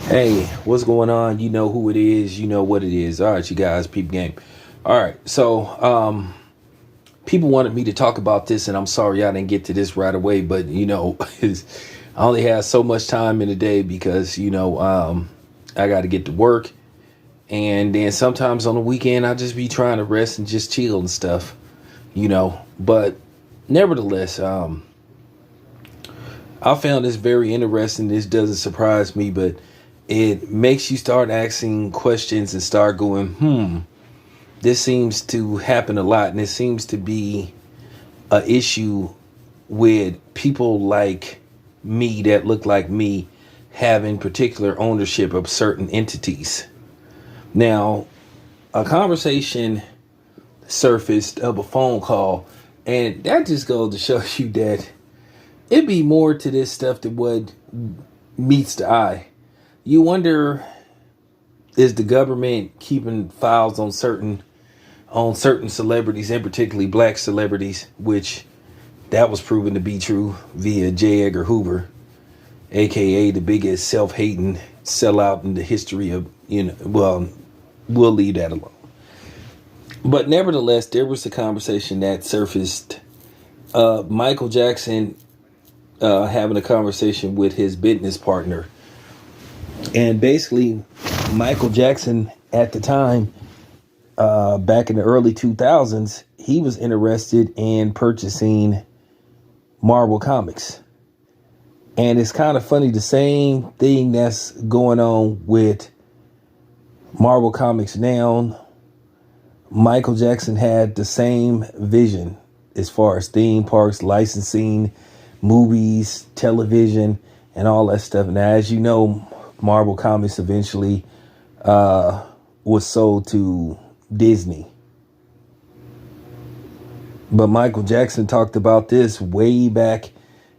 Hey, what's going on? You know who it is. You know what it is. All right, you guys, peep game. All right, so people wanted me to talk about this, and I'm sorry I didn't get to this right away. But I only have so much time in a day because I got to get to work, and then sometimes on the weekend I just be trying to rest and just chill and stuff. But nevertheless, I found this very interesting. This doesn't surprise me, but it makes you start asking questions and start going, this seems to happen a lot. And it seems to be a issue with people like me that look like me having particular ownership of certain entities. Now, a conversation surfaced of a phone call, and that just goes to show you that it'd be more to this stuff than what meets the eye. You wonder, is the government keeping files on certain celebrities, and particularly black celebrities, which that was proven to be true via J. Edgar Hoover, aka the biggest self-hating sellout in the history of, well, we'll leave that alone. But nevertheless, there was a conversation that surfaced. Michael Jackson having a conversation with his business partner. And basically, Michael Jackson at the time, back in the early 2000s, he was interested in purchasing Marvel Comics. And it's kind of funny, the same thing that's going on with Marvel Comics now. Michael Jackson had the same vision as far as theme parks, licensing, movies, television, and all that stuff. And as you know, Marvel Comics eventually was sold to Disney. But Michael Jackson talked about this way back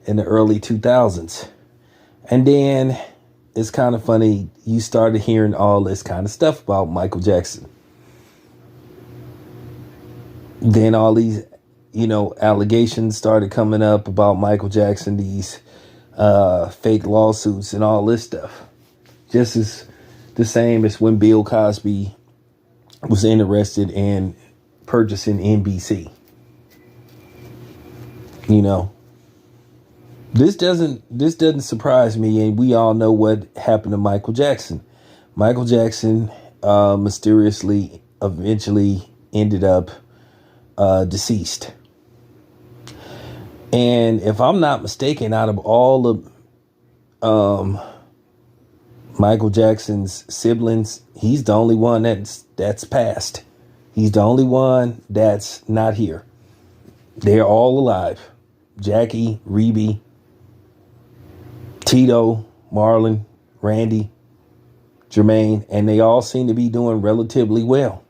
in the early 2000s. And then it's kind of funny, you started hearing all this kind of stuff about Michael Jackson. Then all these, allegations started coming up about Michael Jackson, these fake lawsuits and all this stuff. Just as the same as when Bill Cosby was interested in purchasing NBC. This doesn't surprise me, and we all know what happened to Michael Jackson. Michael Jackson mysteriously eventually ended up deceased. And if I'm not mistaken, out of all of Michael Jackson's siblings, he's the only one that's passed. He's the only one that's not here. They're all alive. Jackie, Reby, Tito, Marlon, Randy, Jermaine, and they all seem to be doing relatively well.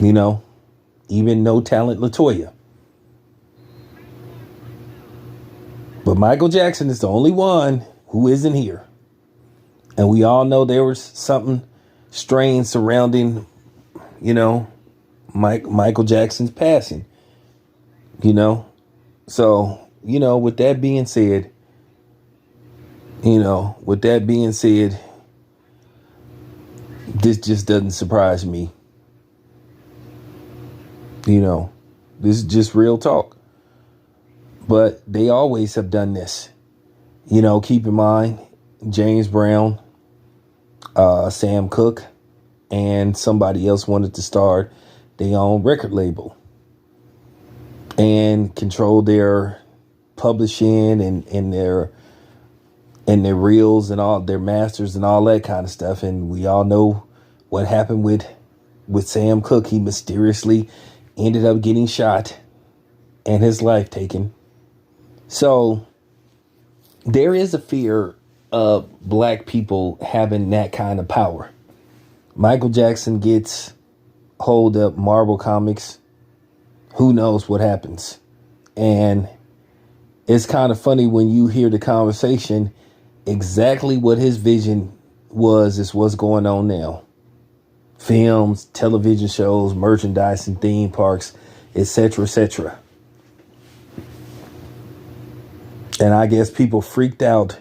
Even no talent LaToya. But Michael Jackson is the only one who isn't here. And we all know there was something strange surrounding, Michael Jackson's passing. So, with that being said, this just doesn't surprise me. This is just real talk. But they always have done this. Keep in mind, James Brown, Sam Cooke, and somebody else wanted to start their own record label and control their publishing and their reels and all their masters and all that kind of stuff. And we all know what happened with Sam Cooke. He mysteriously ended up getting shot and his life taken. So there is a fear of black people having that kind of power. Michael Jackson gets hold of Marvel Comics. Who knows what happens? And it's kind of funny when you hear the conversation, exactly what his vision was is what's going on now. Films, television shows, merchandising, theme parks, etc., etc. And I guess people freaked out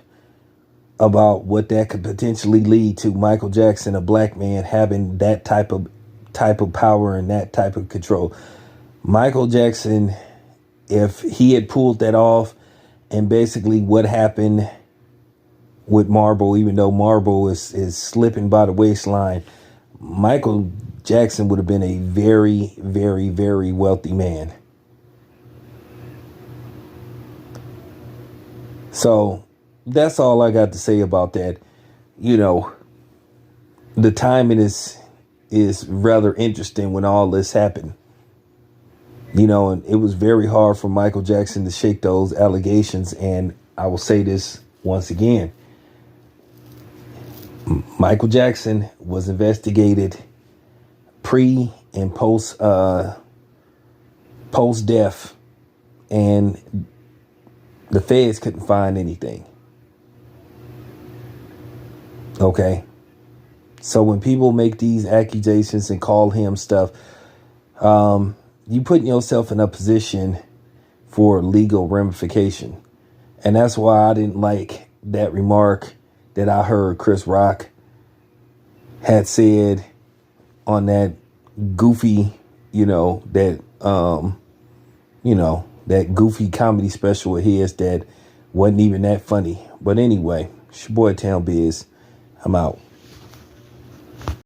about what that could potentially lead to. Michael Jackson, a black man, having that type of power and that type of control. Michael Jackson, if he had pulled that off, and basically what happened with Marble, even though Marble is slipping by the waistline, Michael Jackson would have been a very, very, very wealthy man. So that's all I got to say about that. You know, the timing is rather interesting when all this happened. You know, and it was very hard for Michael Jackson to shake those allegations. And I will say this once again. Michael Jackson was investigated pre and post death, and the feds couldn't find anything. Okay. So when people make these accusations and call him stuff, you putting yourself in a position for legal ramification. And that's why I didn't like that remark that I heard Chris Rock had said on that goofy, that goofy comedy special of his that wasn't even that funny. But anyway, it's your boy Town Biz. I'm out.